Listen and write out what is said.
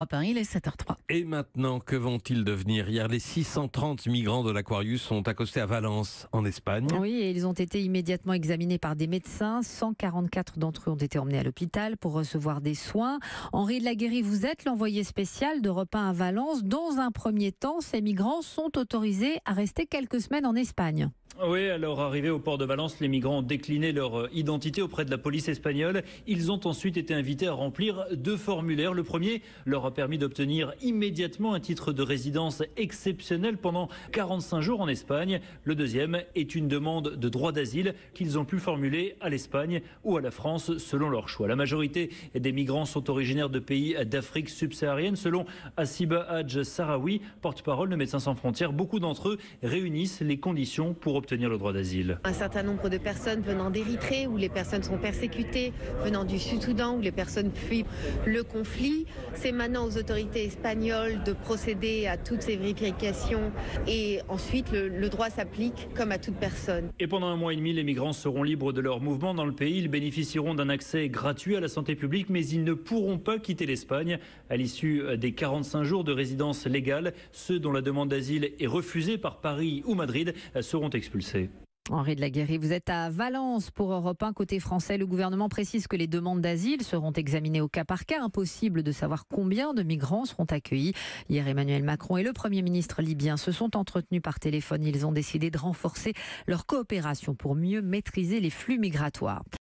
À Paris, il est 7h03. Et maintenant, que vont-ils devenir? Hier, les 630 migrants de l'Aquarius sont accostés à Valence, en Espagne. Oui, et ils ont été immédiatement examinés par des médecins. 144 d'entre eux ont été emmenés à l'hôpital pour recevoir des soins. Henri de la Guérie, vous êtes l'envoyé spécial d'Europe 1 à Valence. Dans un premier temps, ces migrants sont autorisés à rester quelques semaines en Espagne. Oui, alors arrivés au port de Valence, les migrants ont décliné leur identité auprès de la police espagnole. Ils ont ensuite été invités à remplir 2 formulaires. Le premier leur a permis d'obtenir immédiatement un titre de résidence exceptionnel pendant 45 jours en Espagne. Le deuxième est une demande de droit d'asile qu'ils ont pu formuler à l'Espagne ou à la France selon leur choix. La majorité des migrants sont originaires de pays d'Afrique subsaharienne. Selon Assiba Hadj Sarawi, porte-parole de Médecins sans frontières, beaucoup d'entre eux réunissent les conditions pour obtenir le droit d'asile. Un certain nombre de personnes venant d'Érythrée, où les personnes sont persécutées, venant du Sud-Soudan, où les personnes fuient le conflit. C'est maintenant aux autorités espagnoles de procéder à toutes ces vérifications et ensuite le droit s'applique comme à toute personne. Et pendant 1 mois et demi, les migrants seront libres de leur mouvement dans le pays. Ils bénéficieront d'un accès gratuit à la santé publique, mais ils ne pourront pas quitter l'Espagne. À l'issue des 45 jours de résidence légale, ceux dont la demande d'asile est refusée par Paris ou Madrid seront expulsés. Henri de la Guérie, vous êtes à Valence pour Europe 1. Côté français, le gouvernement précise que les demandes d'asile seront examinées au cas par cas. Impossible de savoir combien de migrants seront accueillis. Hier, Emmanuel Macron et le Premier ministre libyen se sont entretenus par téléphone. Ils ont décidé de renforcer leur coopération pour mieux maîtriser les flux migratoires.